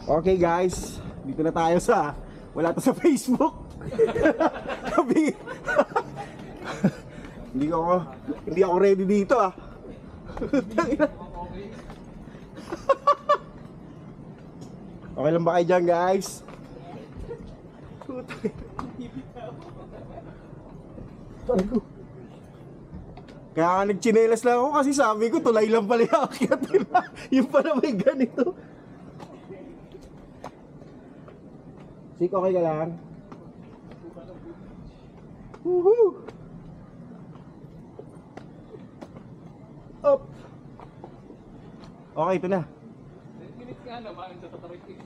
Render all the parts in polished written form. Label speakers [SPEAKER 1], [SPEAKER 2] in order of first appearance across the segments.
[SPEAKER 1] Okay guys, dito na tayo sa wala to sa Facebook. Sabi, hindi ako ready dito ah. Okay lang ba kayo dyan guys? Kaya nga nagchinelas lang ako kasi sabi ko tulay lang pala yung akyat nila. Yung pala may ganito. Sik, okay ka lang? Woohoo! Up! Okay, ito na.
[SPEAKER 2] 10 minutes nga naman sa tatarikin.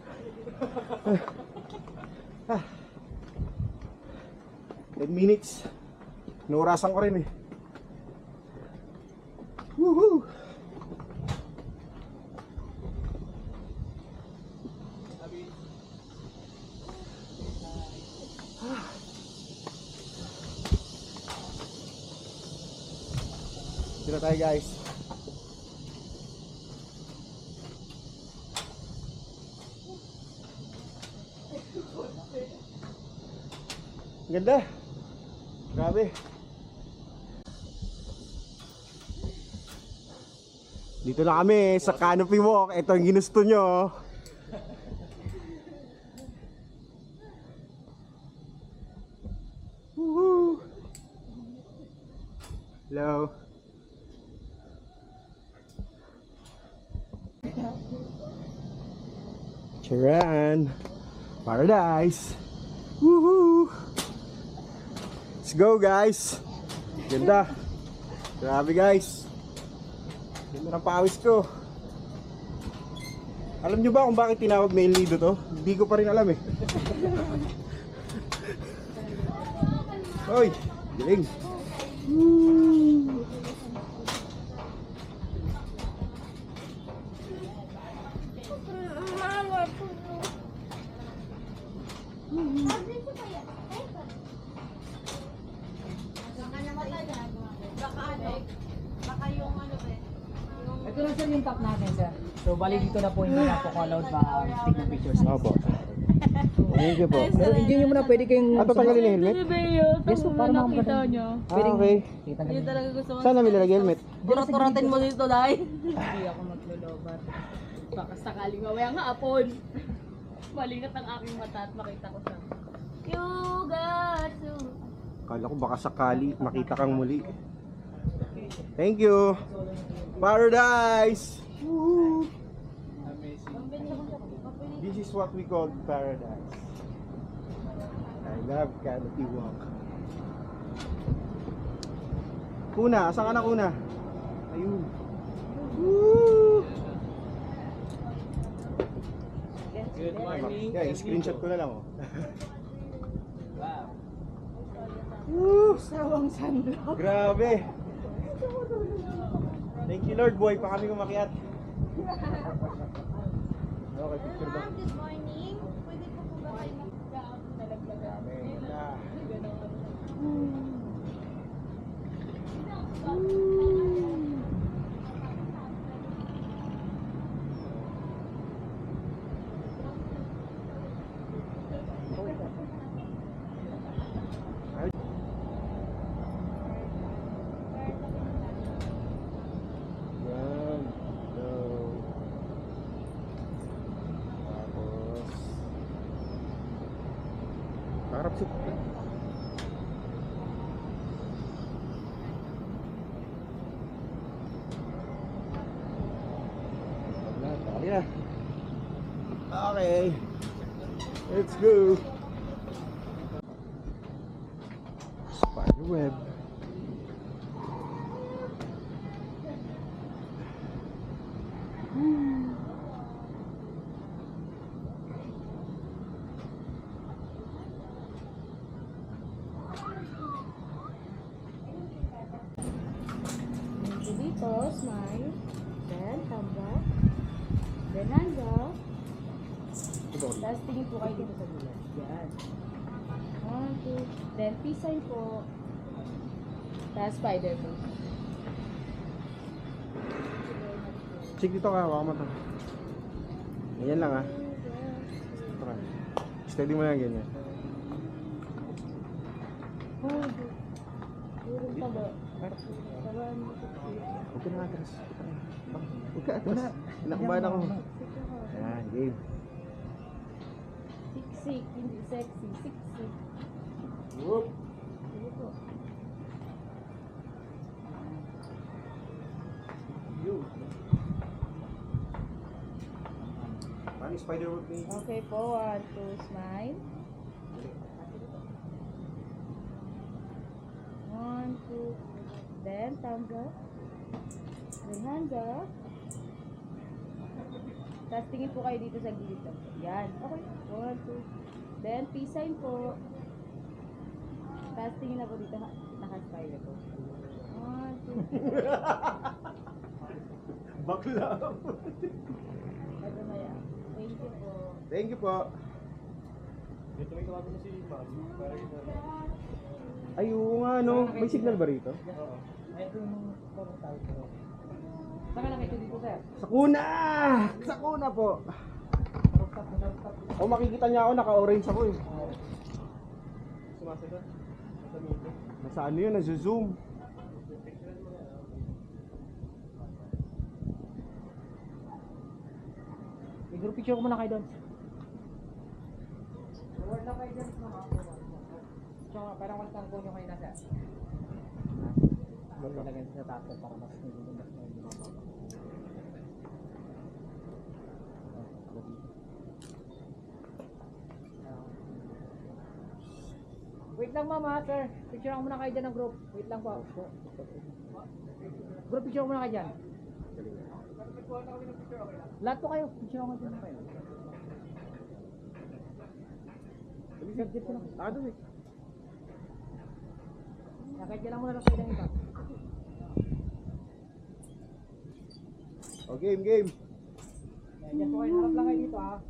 [SPEAKER 1] 10 minutes. Nurasan ko rin eh. Woohoo! Dito na tayo guys. Ganda. Grabe. Dito na kami sa Canopy Walk. Ito ang ginusto nyo. Woohoo! Hello. Charan. Paradise. Woohoo! Let's go guys. Ganda. Grabe guys. Ganda ng pawis ko. Alam nyo ba kung bakit tinawag na Lido to? Hindi ko pa rin alam eh. Hoy, galing. Woo!
[SPEAKER 3] Ito lang sir yung top natin sir. So bali dito na po hindi na po allowed take ng pictures.
[SPEAKER 1] Opo. Thank you po.
[SPEAKER 3] Pero hindi nyo muna pwede kayong...
[SPEAKER 1] Tatanggalin yung helmet?
[SPEAKER 3] Yes po, para
[SPEAKER 4] nakita
[SPEAKER 3] makakita.
[SPEAKER 4] nyo.
[SPEAKER 1] Okay.
[SPEAKER 3] Kita
[SPEAKER 4] Yun
[SPEAKER 3] na.
[SPEAKER 4] talaga gusto ko.
[SPEAKER 1] Saan namin lalagay helmet?
[SPEAKER 4] Burat-buratin mo dito dahil.
[SPEAKER 3] Hindi ako maglolobat.
[SPEAKER 4] Baka sakaling mamaya nga apon. Malingat ang aking mata at makita ko siya. Yugatsu.
[SPEAKER 1] Kala ko baka sakali makita kang muli. Thank you. Paradise. Woo! This is what we call paradise. I love Canopy Walk. Kuna, saan ka na kuna? Ayun. Woo!
[SPEAKER 2] Good morning.
[SPEAKER 1] Yeah, screenshot ko na lang oh.
[SPEAKER 2] Wow.
[SPEAKER 1] Woo!
[SPEAKER 4] Sawang sunblock.
[SPEAKER 1] Grabe. Thank you Lord boy, pa kami umakyat. Okay, picture ba?
[SPEAKER 5] Good morning. Pwede po po ba kayo
[SPEAKER 1] Grabe, ganda. Yan. So, tapos harap si na. Okay. Let's go. Spider web.
[SPEAKER 5] dito, smile, then tambak, then handa. Tapos tingin po kayo dito sa gilid. Yan. 1, 2, then peace sign po. Tapos spider po.
[SPEAKER 1] Check dito ka, hawakan mo to. Ayan lang ah. Try. Steady mo lang ganyan.
[SPEAKER 5] Purong taba. Tagaan mo.
[SPEAKER 1] Huwag ka na atras. Huwag ka atras. Nakabahan ako. Ayan, game.
[SPEAKER 5] Siksik, hindi sexy. Siksik.
[SPEAKER 1] Whoop.
[SPEAKER 5] Sige po.
[SPEAKER 1] Paano yung spider web ni?
[SPEAKER 5] Okay po, 1, 2, smile. 1, 2, then thumbs up. Then hands up. Tapos tingin po kayo dito sa gilid. Yan. Okay. 1, 2. Then peace sign po. Tapos tingin na po dito. Naka-smile po. 1, 2.
[SPEAKER 1] Bakla.
[SPEAKER 5] Ito na yan. Thank you po.
[SPEAKER 1] Thank you po.
[SPEAKER 2] Dito may tawagin na si Mas. Para yun.
[SPEAKER 1] Ay, oo nga, no? May signal ba rito?
[SPEAKER 2] Oo.
[SPEAKER 3] Ito yung puro tayo pero. Saan ka nakita dito, sir?
[SPEAKER 1] Sa kuna! Sa kuna po.
[SPEAKER 3] Rooftop na rooftop.
[SPEAKER 1] O makikita niya ako, naka-orange ako eh.
[SPEAKER 2] Sumasagot. Sa meeting.
[SPEAKER 1] Nasa ano yun, nasa-zoom.
[SPEAKER 3] I-group picture ko muna kayo doon. Forward lang kayo dyan, mga so, parang walang tangko nyo kayo na, sir. Talagang sa tato para mas nilulundas na yung lumababa. Wait lang mama, sir. Picture ako muna kayo dyan ng group. Wait lang po. Group picture ko muna kayo dyan. Lahat po kayo. Picture ako dyan kayo.
[SPEAKER 1] Ano eh?
[SPEAKER 3] Nakadya lang muna lang kayo ng iba.
[SPEAKER 1] O, game, game.
[SPEAKER 3] Yan po kayo. Harap lang kayo dito ha.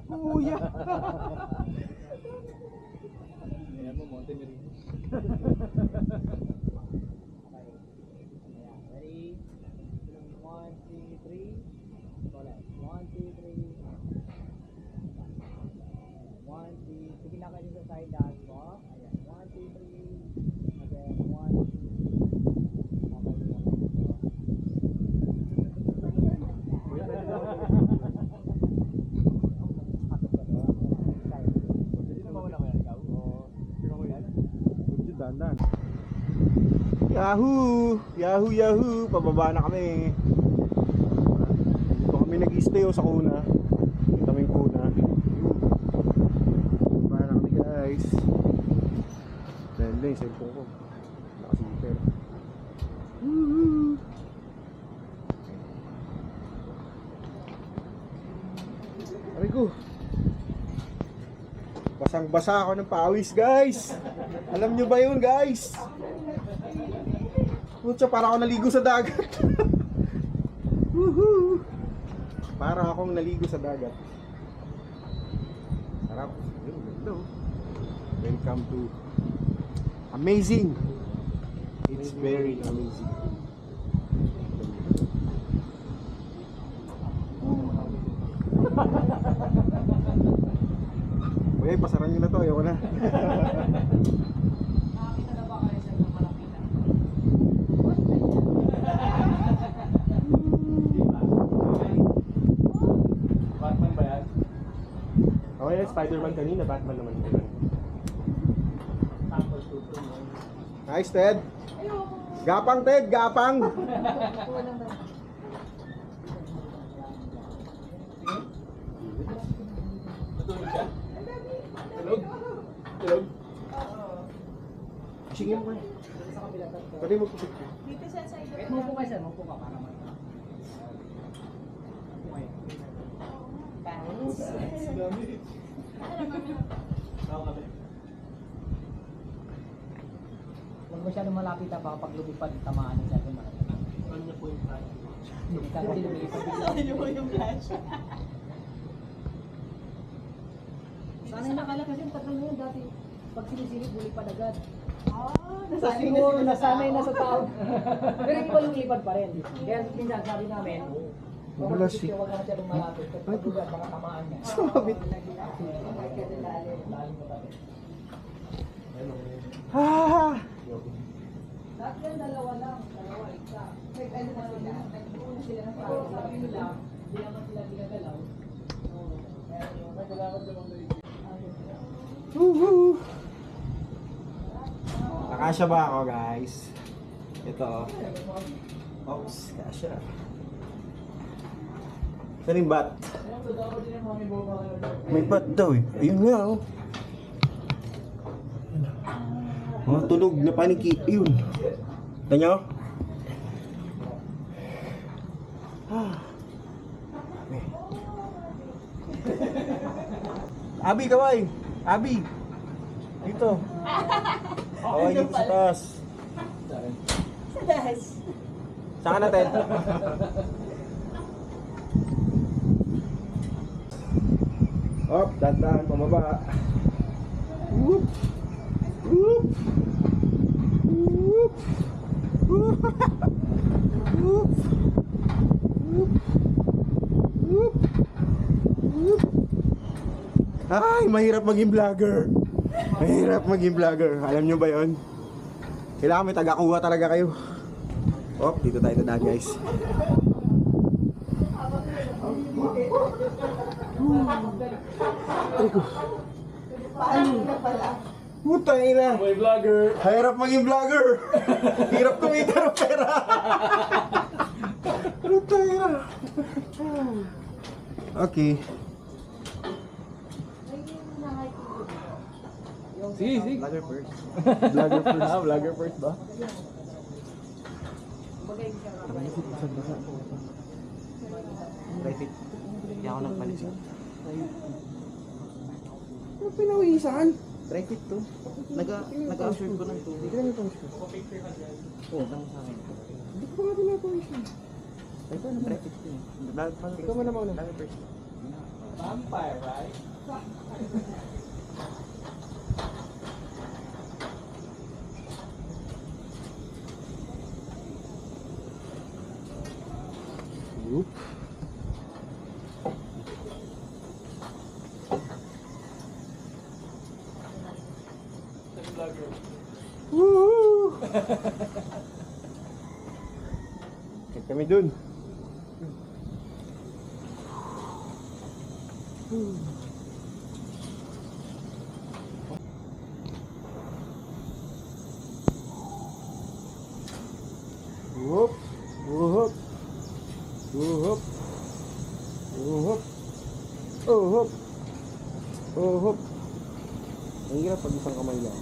[SPEAKER 1] Kuya!
[SPEAKER 2] Ayan mo, Monte Merino.
[SPEAKER 3] Ready? 1, 2, 3. Collect. 1, 2, 3. 1, 2. Sige na kayo sa side dance mo. Ayan. 1, 2, 3. Again. 1, 2.
[SPEAKER 1] Dandan. Yahoo! Yahoo, Yahoo! Pababa na kami. Dito kami nag-stay sa kuna. Kita mo yung kuna. Pababa na kami guys. Dahil yung cellphone ko. Nakasipper. Woohoo! Aray ko. Basang-basa ako ng pawis, guys. Alam nyo ba yun, guys? Putya, para ako naligo sa dagat. Woohoo! Para akong naligo sa dagat. Sarap. Hello. Welcome to amazing. It's very amazing. Uy, pasaran nyo na to, ayoko na.
[SPEAKER 3] Nakakita na ba kayo sa isang malapitan?
[SPEAKER 2] Batman ba yan?
[SPEAKER 1] Okay, Spider-Man kanina, Batman naman ko.
[SPEAKER 2] Tapos tuto mo.
[SPEAKER 1] Nice, Ted. Gapang, Ted, gapang.
[SPEAKER 2] Natulog siya? Tulog? Tulog?
[SPEAKER 1] Sige mo nga.
[SPEAKER 3] Sa kabila to.
[SPEAKER 1] Pwede mo pusik.
[SPEAKER 3] Wait mo po kayo, sir. Mo po ka para mag-
[SPEAKER 2] Ako kami.
[SPEAKER 3] Huwag masyadong malapit ha, baka pag lumipad, tamaan ng sabi mo.
[SPEAKER 2] Ano niya po yung plan?
[SPEAKER 3] Hindi lumilipad bigla. Sana yung nakala kasi yung tatlo na yun dati. Pag sinisilip, lumipad agad. Siguro nasanay na sa tao. Pero hindi pa lumilipad pa rin. Kaya minsan sabi namin,
[SPEAKER 1] Wala si...
[SPEAKER 3] Huwag ka masyadong malapit. Pag ugat, baka tamaan niya.
[SPEAKER 1] Sumabit. Ah!
[SPEAKER 3] Lahat yan, dalawa lang. Dalawa, isa. May ano na sila. Nag-uuna sila ng tao. Sabi nila, hindi naman sila ginagalaw. Kaya yung naglalakad naman doon.
[SPEAKER 1] Woohoo! Nakasya ba ako, guys? Ito, oh. Oops, kasya. Saan yung bat? May bat daw eh. Ayun nga, oh. Mga tunog na paniki. Ayun. Ito nyo? Ah. Abi, kaway! Abi! Dito. Kaway dito sa taas.
[SPEAKER 5] Sa taas.
[SPEAKER 1] Saan ka natin? Op, dandan, pamaba. Whoop! Whoop! Whoop! Whoop! Whoop! Whoop! Whoop! Whoop! Ay, mahirap maging vlogger. Mahirap maging vlogger. Alam nyo ba yon? Kailangan may taga-kuha talaga kayo. Oh, dito tayo dadaan, guys. Putang ina.
[SPEAKER 2] Boy vlogger.
[SPEAKER 1] Hirap maging vlogger. Hirap kumita ng pera. Putang ina. Okay.
[SPEAKER 2] Sige, sige.
[SPEAKER 1] Vlogger first.
[SPEAKER 2] Vlogger first ba?
[SPEAKER 1] Private. Hindi ako nagpalisan. Ano pinawisan? Private to. Nag-assure ko ng tubig. Hindi ka namin pang-assure. Oo, tama sa akin. Hindi ko pa nga pinapawisan. Ito, ano private to. Ikaw mo na mauna. Vlogger first.
[SPEAKER 2] Vampire, right?
[SPEAKER 1] Whoop. Woo! Kaya kami dun. Whoop! Whoop! Whoop! Whoop! Oh, hop! Oh, hop! Ang hirap pag isang kamay lang.